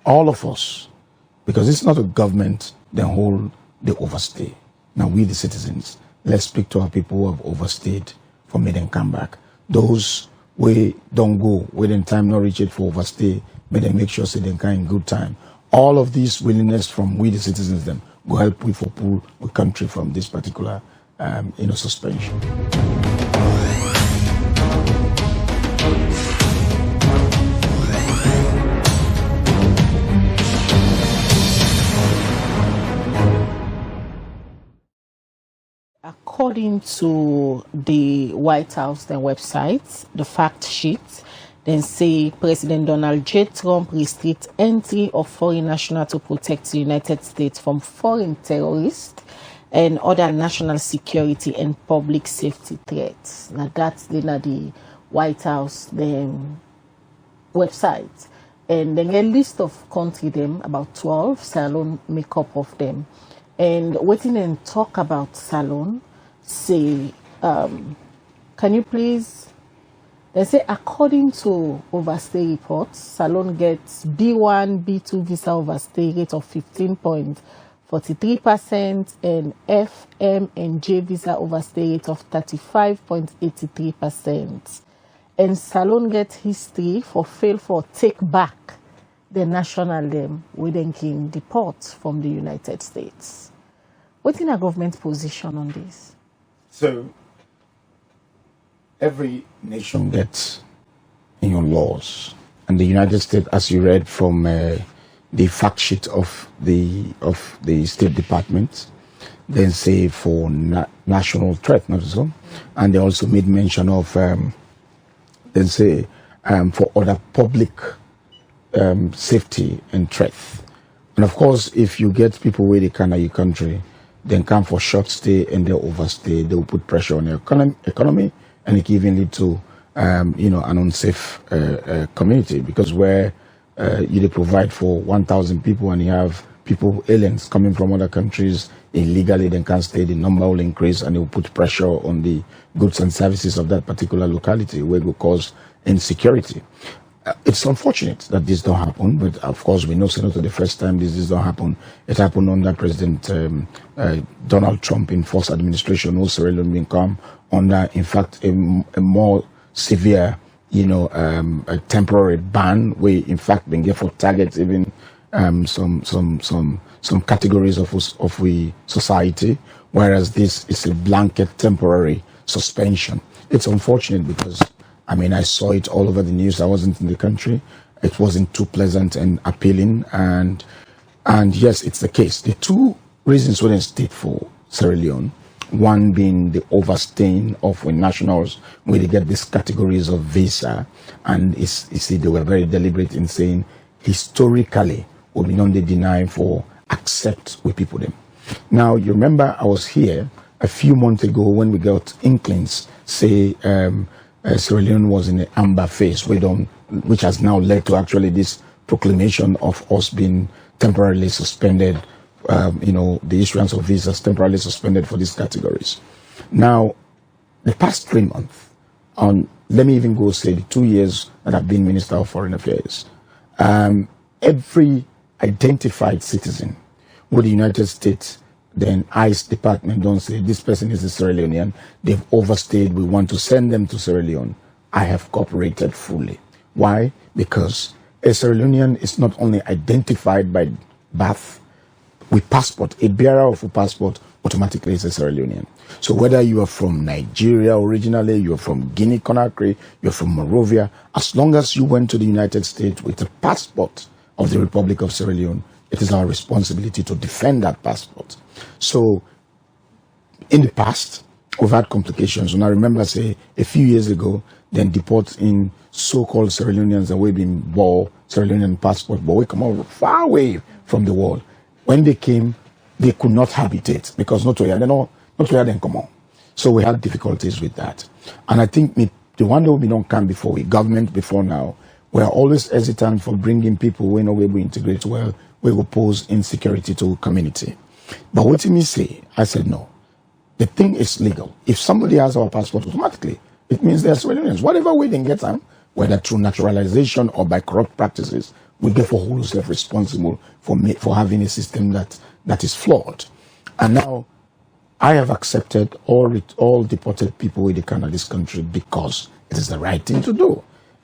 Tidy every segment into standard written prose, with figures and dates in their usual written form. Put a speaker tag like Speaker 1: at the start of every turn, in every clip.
Speaker 1: all of us, because it's not a government that hold the overstay. Now we the citizens, let's speak to our people who have overstayed for make them come back. Those we don't go, within time not reach it for overstay, but they make sure say they can in good time. All of this willingness from we the citizens them will help we for pull the country from this particular suspension.
Speaker 2: According to the White House their website, the fact sheet, then say President Donald J. Trump restricts entry of foreign nationals to protect the United States from foreign terrorists and other national security and public safety threats. Now that's the White House website. And then a list of country them, about 12, Salon make up of them. And waiting and talk about Salon, say, can you please, they say according to overstay reports, Salon gets B1, B2 visa overstay rate of 15.43% and F, M, and J visa overstay rate of 35.83%. And Salon gets history for fail for take back the national them within can deport from the United States. What's in a government position on this?
Speaker 1: So, every nation gets laws, and the United States, as you read from the fact sheet of the State Department, then say for national threat, not so, and they also made mention of then say for other public safety and threat. And of course, if you get people where they can at your country, then come for short stay and they overstay, they will put pressure on the economy, and it can even lead to an unsafe community, because where you provide for 1,000 people and you have people, aliens coming from other countries illegally, then can't stay, the number will increase and it will put pressure on the goods and services of that particular locality, where it will cause insecurity. It's unfortunate that this don't happen, but of course we know it's not the first time this don't happen. It happened under President Donald Trump in first administration, who Sierra Leone become under, in fact, a more severe, a temporary ban, where in fact been get for targets even some categories of we society, whereas this is a blanket temporary suspension. It's unfortunate because I saw it all over the news. I wasn't in the country. It wasn't too pleasant and appealing. And yes, it's the case. The two reasons wouldn't state for Sierra Leone, one being the overstaying of when nationals, where they get these categories of visa. And you see, they were very deliberate in saying, historically, we be not denying for accept with people them. Now, you remember I was here a few months ago when we got inklings, say, Sierra Leone was in the amber phase, which has now led to actually this proclamation of us being temporarily suspended, the issuance of visas temporarily suspended for these categories. Now, the past 3 months, let me even go say the 2 years that I've been Minister of Foreign Affairs, every identified citizen with the United States, then ICE department don't say this person is a Sierra Leonean, they've overstayed, we want to send them to Sierra Leone. I have cooperated fully. Why? Because a Sierra Leonean is not only identified by birth with passport, a bearer of a passport automatically is a Sierra Leonean. So whether you are from Nigeria originally, you're from Guinea-Conakry, you're from Monrovia, as long as you went to the United States with a passport of the Republic of Sierra Leone, it is our responsibility to defend that passport. So, in the past, we've had complications. And I remember, say, a few years ago, then deporting so-called Sierra Leoneans that we've been bought Sierra Leonean passport, but we come out far away from the world. When they came, they could not habitate because not where they come on. So we had difficulties with that. And I think the one that we don't come before, government before now, we are always hesitant for bringing people we know we will integrate well, we will pose insecurity to community. But what did me say? I said no. The thing is legal. If somebody has our passport automatically, it means they're Sierra Leoneans. Whatever way they get them, whether through naturalization or by corrupt practices, we therefore hold ourselves responsible for having a system that is flawed. And now, I have accepted all deported people in this country because it is the right thing to do.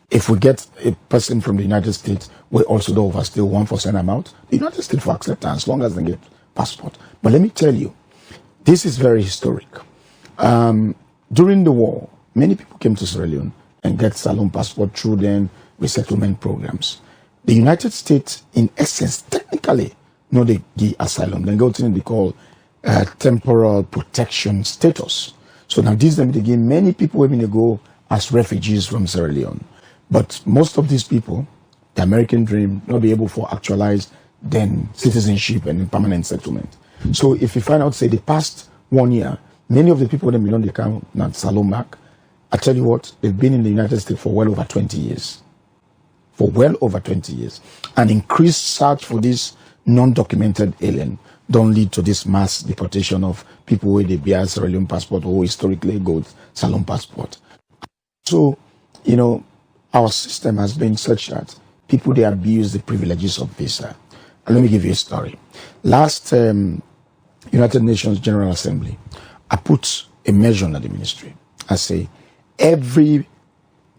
Speaker 1: If we get a person from the United States, we also do overstay 1% amount. The United States for acceptance, as long as they get passport. But let me tell you, this is very historic. During the war, many people came to Sierra Leone and get Salon passport through then resettlement programs. The United States, in essence, technically, they give asylum. They go to what they call temporal protection status. So now these them they give many people when they go as refugees from Sierra Leone. But most of these people, the American dream, not be able to actualize then citizenship and permanent settlement. So if you find out, say, the past 1 year, many of the people that belong to the camp, not Salon back, I tell you what, they've been in the United States for well over 20 years. For well over 20 years. An increased search for this non-documented alien don't lead to this mass deportation of people with the bear Sierra Leone passport or historically got Salon passport. So, our system has been such that people, they abuse the privileges of visa. And let me give you a story. Last United Nations General Assembly, I put a measure on the ministry. I say, every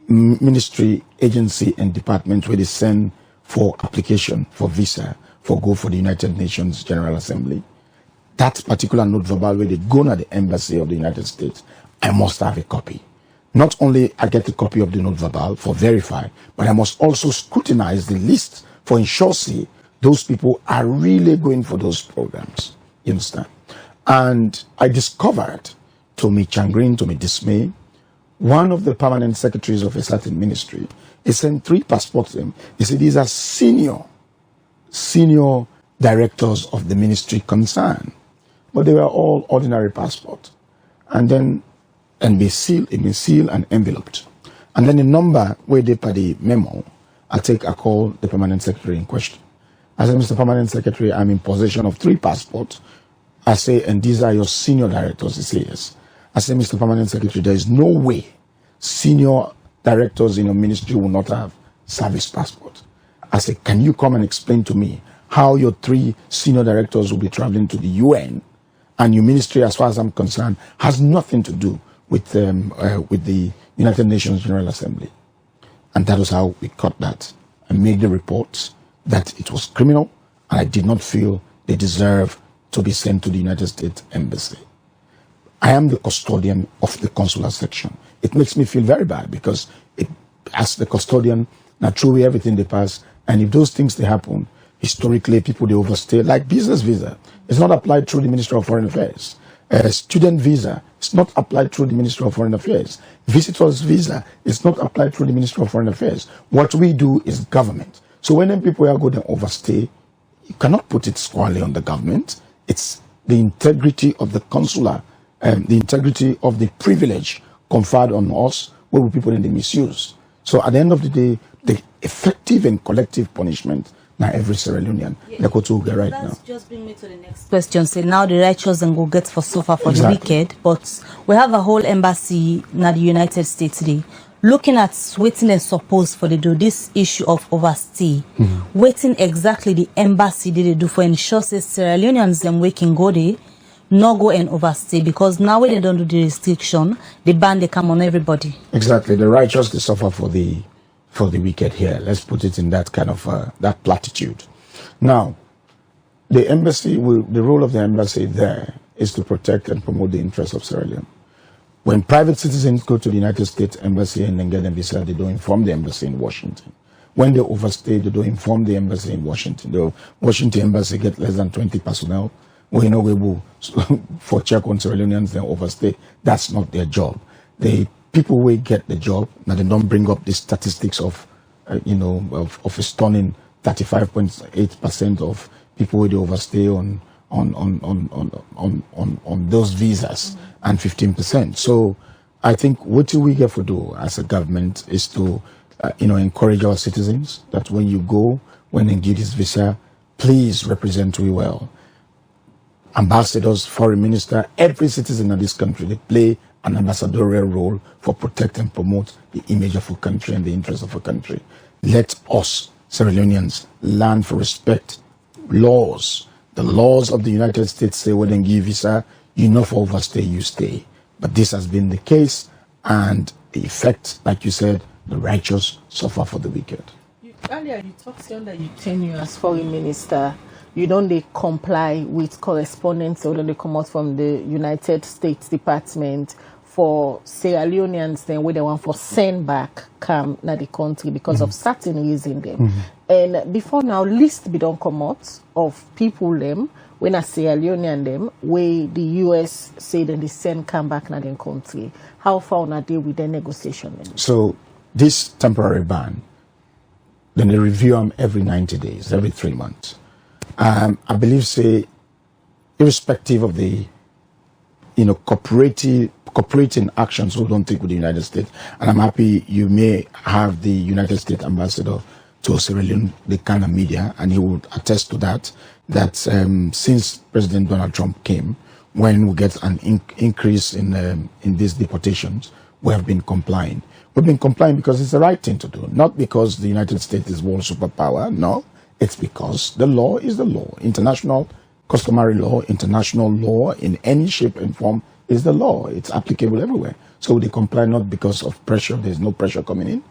Speaker 1: ministry, agency, and department where they send for application for visa for the United Nations General Assembly, that particular note verbal where they go to the embassy of the United States, I must have a copy. Not only I get a copy of the note verbal for verify, but I must also scrutinize the list for ensure those people are really going for those programs. You understand? And I discovered, to my chagrin, to my dismay, one of the permanent secretaries of a certain ministry, he sent 3 passports to him. He said these are senior directors of the ministry concerned. But they were all ordinary passports. And then, be sealed and enveloped. And then the number where they put the memo, I call the permanent secretary in question. I said, Mr. Permanent Secretary, I'm in possession of 3 passports. I say, and these are your senior directors. He says, yes. I say, Mr. Permanent Secretary, there is no way senior directors in your ministry will not have service passport. I say, can you come and explain to me how your 3 senior directors will be traveling to the UN, and your ministry, as far as I'm concerned, has nothing to do with the United Nations General Assembly. And that was how we caught that and made the reports that it was criminal, and I did not feel they deserve to be sent to the United States Embassy. I am the custodian of the consular section. It makes me feel very bad because as the custodian, now truly everything they pass, and if those things they happen, historically people they overstay, like business visa, it's not applied through the Ministry of Foreign Affairs. Student visa, it's not applied through the Ministry of Foreign Affairs. Visitors visa, it's not applied through the Ministry of Foreign Affairs. What we do is government. So when people are going to overstay, you cannot put it squarely on the government. It's the integrity of the consular, the integrity of the privilege conferred on us, where we people in the misuse. So at the end of the day, the effective and collective punishment, now every Sierra Leonean, they go to right now.
Speaker 3: Just bring me to the next question. Say now the righteous and go get for so far for the wicked, but we have a whole embassy in the United States today. Looking at waiting and suppose for this issue of overstay, waiting exactly the embassy did they do for ensure say Sierra Leoneans them waking go there, not go and overstay, because now when they don't do the restriction, the ban they come on everybody.
Speaker 1: Exactly, the righteous they suffer for the wicked here. Let's put it in that kind of that platitude. Now, the embassy, the role of the embassy there is to protect and promote the interests of Sierra Leone. When private citizens go to the United States Embassy and then get a visa, they don't inform the embassy in Washington. When they overstay, they don't inform the embassy in Washington. The Washington embassy get less than 20 personnel. We will for check on Sierra Leoneans, they overstay. That's not their job. The people will get the job. Now they don't bring up the statistics of a stunning 35.8% of people who overstay on those visas, and 15%. So I think what we get to do as a government is to encourage our citizens that when you go, when they give this visa, please represent we well. Ambassadors, foreign minister, every citizen of this country, they play an ambassadorial role for protect and promote the image of a country and the interests of a country. Let us Sierra Leoneans learn to respect laws. The laws of the United States say when they give visa, you know, for overstay, you stay. But this has been the case, and the effect, like you said, the righteous suffer for the wicked.
Speaker 2: Earlier, you talked under your tenure as foreign minister. You don't they comply with correspondence or they come out from the United States Department for Sierra Leoneans then where they want for send back come na the country because of certain reason them. And before now, list be don't come out of people them when a Sierra Leonean them where the US say that they send come back na the country. How far are they with the negotiation then?
Speaker 1: So this temporary ban, then they review them every 90 days, every 3 months. I believe, say, irrespective of the, cooperating actions we don't take with the United States, and I'm happy you may have the United States ambassador to Sierra Leone, the kind of media, and he would attest to that, since President Donald Trump came, when we get an increase in these deportations, we have been complying. We've been complying because it's the right thing to do, not because the United States is world superpower, no. It's because the law is the law. International customary law, international law in any shape and form is the law. It's applicable everywhere. So they comply not because of pressure. There's no pressure coming in.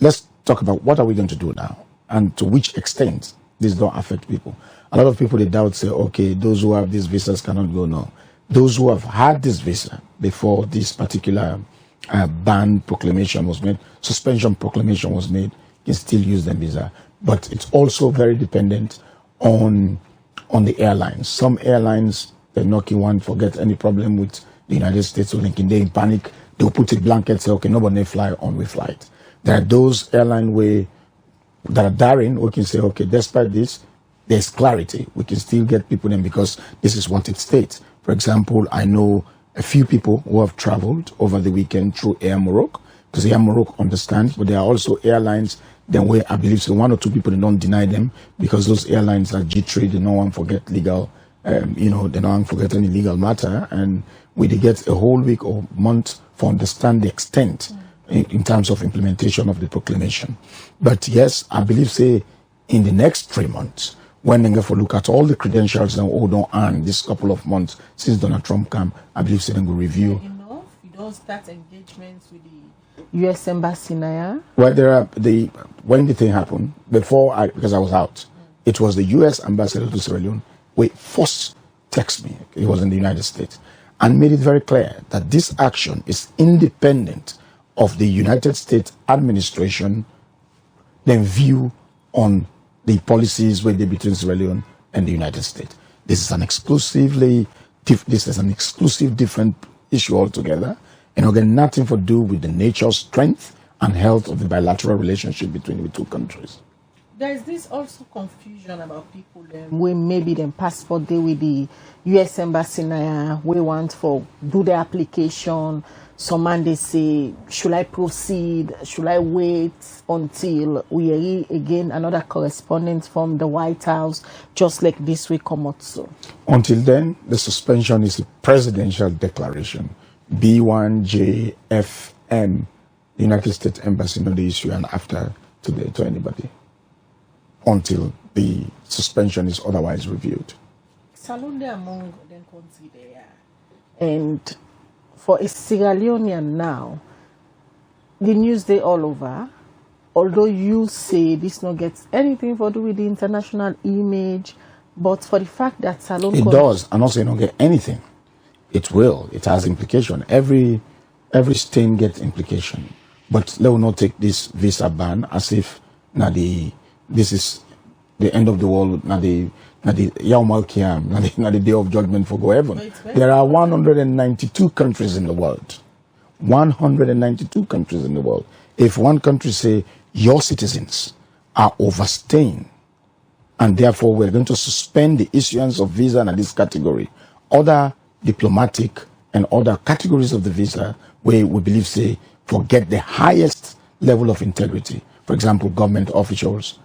Speaker 1: Let's talk about what are we going to do now and to which extent this don't affect people. A lot of people, they doubt, say, okay, those who have these visas cannot go. No. Those who have had this visa before this particular ban proclamation was made, suspension proclamation was made, can still use the visa. But it's also very dependent on the airlines. Some airlines, they're knocking one, forget any problem with the United States, so they in panic, they'll put a blanket, say, okay, nobody fly on with flight. There are those airlines that are daring, we can say, okay, despite this, there's clarity. We can still get people in because this is what it states. For example, I know a few people who have traveled over the weekend through Air Morocco, because Air Morocco understands, but there are also airlines then where I believe so 1 or 2 people, they don't deny them because those airlines are G3, they don't want to forget legal, they don't want to forget any legal matter, and we get a whole week or month to understand the extent in terms of implementation of the proclamation. But yes, I believe, say, in the next 3 months, when they go for look at all the credentials and all don't earn this couple of months since Donald Trump came, I believe they will review.
Speaker 2: Enough? You don't start engagements with the U.S. Embassy now?
Speaker 1: Well, when the thing happened, because I was out, it was the U.S. ambassador to Sierra Leone who first texted me, he was in the United States, and made it very clear that this action is independent of the United States administration, then view on the policies where they between Sierra Leone and the United States. This is an exclusive different issue altogether, and it got nothing to do with the nature, strength, and health of the bilateral relationship between the two countries.
Speaker 2: There is this also confusion about people where maybe them passport they with the U.S. Embassy now, we want for do the application. Some man they say, should I proceed? Should I wait until we hear again another correspondence from the White House, just like this week come out so?
Speaker 1: Until then, the suspension is a presidential declaration. B1JFM, the United States Embassy, not the issue, and after today to anybody, until the suspension is otherwise reviewed.
Speaker 2: Salonde among them country there, and for a Sierra Leonean now, the news they all over. Although you say this not gets anything to do with the international image, but for the fact that Salon
Speaker 1: it does, and also you don't get anything. It will. It has implication. Every stain gets implication. But let us not take this visa ban as if this is the end of the world. The Yawm al-Qiyam, the day of judgment for go heaven. There are 192 countries in the world. 192 countries in the world. If one country say your citizens are overstaying, and therefore we're going to suspend the issuance of visa in this category, other diplomatic and other categories of the visa where we believe say forget the highest level of integrity. For example, government officials,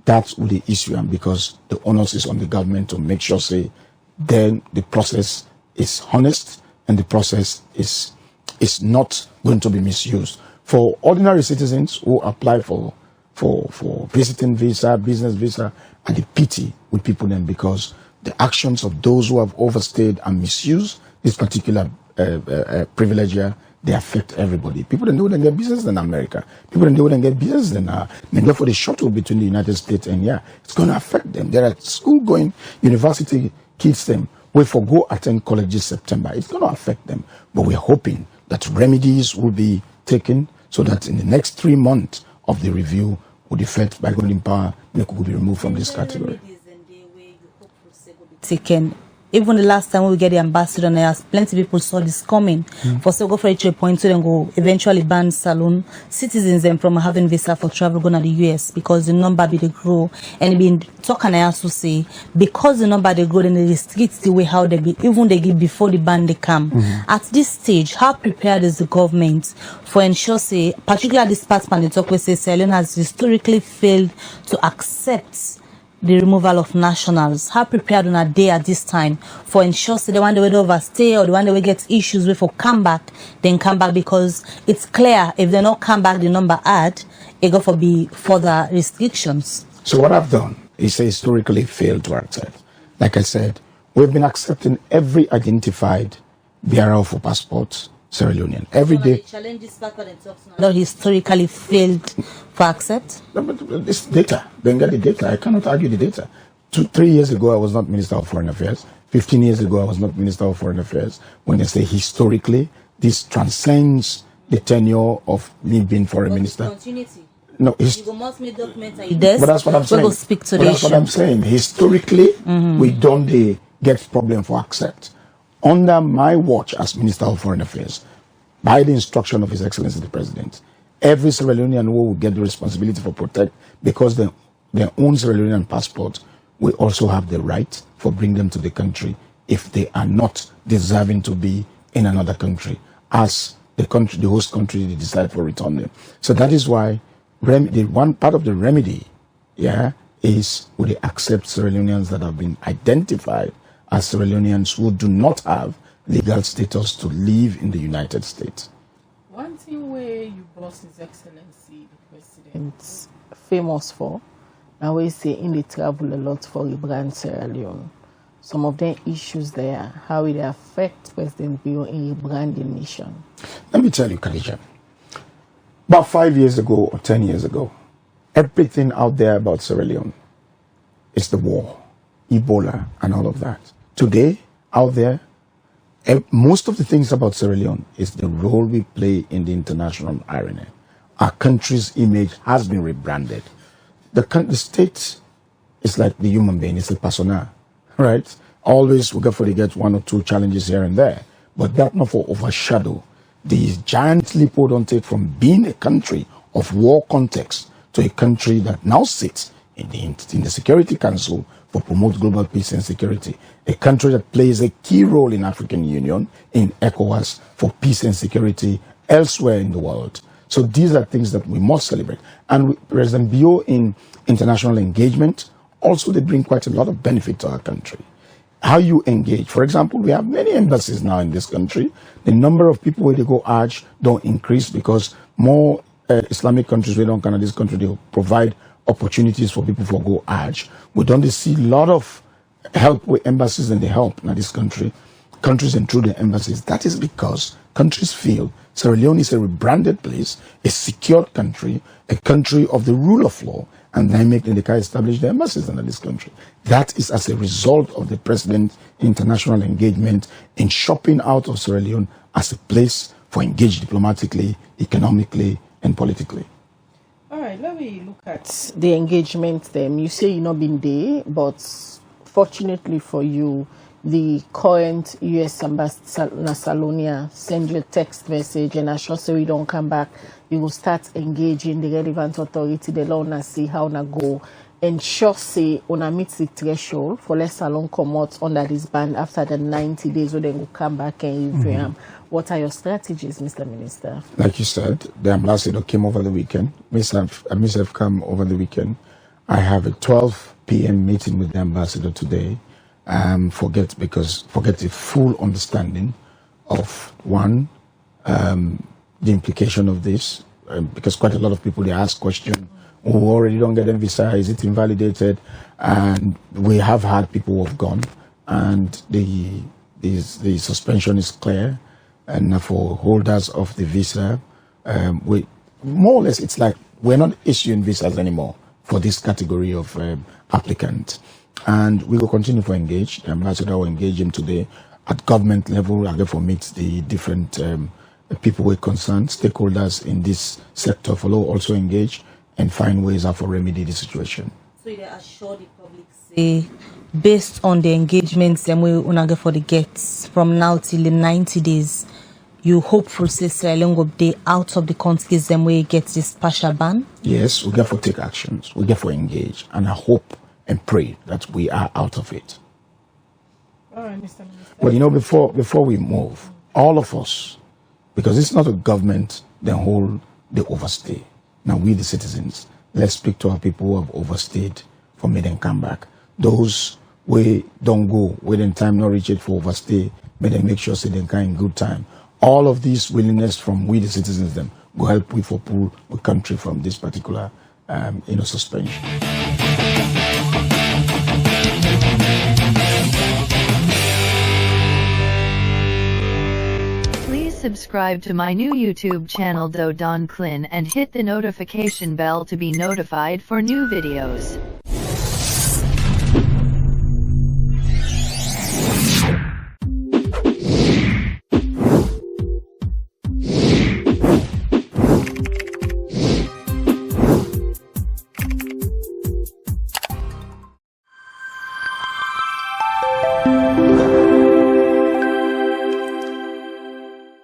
Speaker 1: that's what they issue, and because the onus is on the government to make sure say then the process is honest and the process is is not going to be misused. For ordinary citizens who apply for visiting visa, business visa, and the pity with people then, because the actions of those who have overstayed and misused this particular privilege here, they affect everybody. People don't know they get business in America. People don't know they get business in they go for the shuttle between the United States and it's going to affect them. There are school-going university kids them will forgo attend college this September. It's going to affect them. But we're hoping that remedies will be taken so that in the next 3 months of the review, would effect by golden power, they could be removed from this category.
Speaker 3: Taken. Even the last time we get the ambassador, and as plenty of people saw this coming, for so go for each point to then go eventually ban saloon citizens and from having visa for travel going to the US because the number be the grow, and been talk and I also say because the number they grow, then they restrict the way how they be even they give before the ban they come. At this stage, how prepared is the government for ensure say particularly this part when they talk with say Sierra Leone has historically failed to accept the removal of nationals? How prepared on a day at this time for ensure so the one that will overstay or the one that will get issues with for come back, then come back, because it's clear if they not come back the number add, it go for be further restrictions.
Speaker 1: So what I've done is historically failed to accept. Like I said, we've been accepting every identified bearer for passports, Sierra Leonean. Every day.
Speaker 3: Not historically failed for accept?
Speaker 1: No, but this data, then get the data. I cannot argue the data. 3 years ago, I was not Minister of Foreign Affairs. 15 years ago, I was not Minister of Foreign Affairs. When they say historically, this transcends the tenure of me being Foreign Minister.
Speaker 3: Continuity.
Speaker 1: No,
Speaker 3: but
Speaker 1: that's what I'm saying.
Speaker 3: We'll speak to
Speaker 1: that's what I'm saying. Historically, we don't get problem for accept. Under my watch as Minister of Foreign Affairs, by the instruction of His Excellency the President, every Sierra Leonean who will get the responsibility for protect because their own Sierra Leonean passport will also have the right for bring them to the country if they are not deserving to be in another country, as the host country, they decide for return them. So that is why the one part of the remedy, is would they accept Sierra Leoneans that have been identified as Sierra Leoneans who do not have legal status to live in the United States.
Speaker 2: One thing where you boss His Excellency the President famous for, now we say in they travel a lot for rebrand Sierra Leone. Some of the issues there, how it affect President Bio in rebranding nation.
Speaker 1: Let me tell you, Khadija, about 5 years ago or 10 years ago, everything out there about Sierra Leone is the war, Ebola, and all of that. Today, out there, most of the things about Sierra Leone is the role we play in the international arena. Our country's image has been rebranded. The state is like the human being, it's a persona, right? Always we got to get one or two challenges here and there, but that not for overshadow the giant leap we don't take from being a country of war context to a country that now sits in the Security Council for promote global peace and security, a country that plays a key role in African Union, in ECOWAS for peace and security elsewhere in the world. So these are things that we must celebrate. And President Bio in international engagement, also they bring quite a lot of benefit to our country. How you engage. For example, we have many embassies now in this country. The number of people where they go Hajj don't increase because more Islamic countries, we don't come to this country, they provide opportunities for people to go Hajj. We don't see a lot of help with embassies and the help in this country, countries and through the embassies. That is because countries feel Sierra Leone is a rebranded place, a secured country, a country of the rule of law, and they can establish the embassies in this country. That is as a result of the president's international engagement in shopping out of Sierra Leone as a place for engage diplomatically, economically, and politically.
Speaker 2: All right, let me look at the engagement then. You say you've not been there, but fortunately for you, the current U.S. ambassador in Salonia send you a text message and assure so you don't come back. You will start engaging the relevant authority, the law, and see how na go. Ensure say una meet the threshold for let Salon come out under this ban after the 90 days, so then will come back and review. What are your strategies, Mr. Minister?
Speaker 1: Like you said, the ambassador came over the weekend. I myself come over the weekend. I have a 12 p.m. meeting with the ambassador today. Forget the full understanding of one, the implication of this, because quite a lot of people, they ask questions, who already don't get a visa, is it invalidated? And we have had people who have gone, and the suspension is clear. And for holders of the visa, we more or less, it's like we're not issuing visas anymore for this category of applicant. And we will continue to engage. The ambassador will engage him today at government level, and therefore meet the different people with concerned, stakeholders in this sector, follow, also engage and find ways how to remedy the situation.
Speaker 3: So you assure the public, say, based on the engagements and we unage for the gets from now till the 90 days, you hopeful say Sierra Leone will be out of the countries and we get this partial ban?
Speaker 1: Yes, we get for take actions, we get for engage, and I hope and pray that we are out of it.
Speaker 2: All right, Mr. Minister.
Speaker 1: But you know, before we move, all of us, because it's not a government that hold the overstay. Now we the citizens, let's speak to our people who have overstayed for make them come back. Those we don't go, within time not reach it for overstay, may them make sure say they can in good time. All of this willingness from we the citizens them will help we for pull the country from this particular suspension.
Speaker 4: Please subscribe to my new YouTube channel Don CLIN and hit the notification bell to be notified for new videos.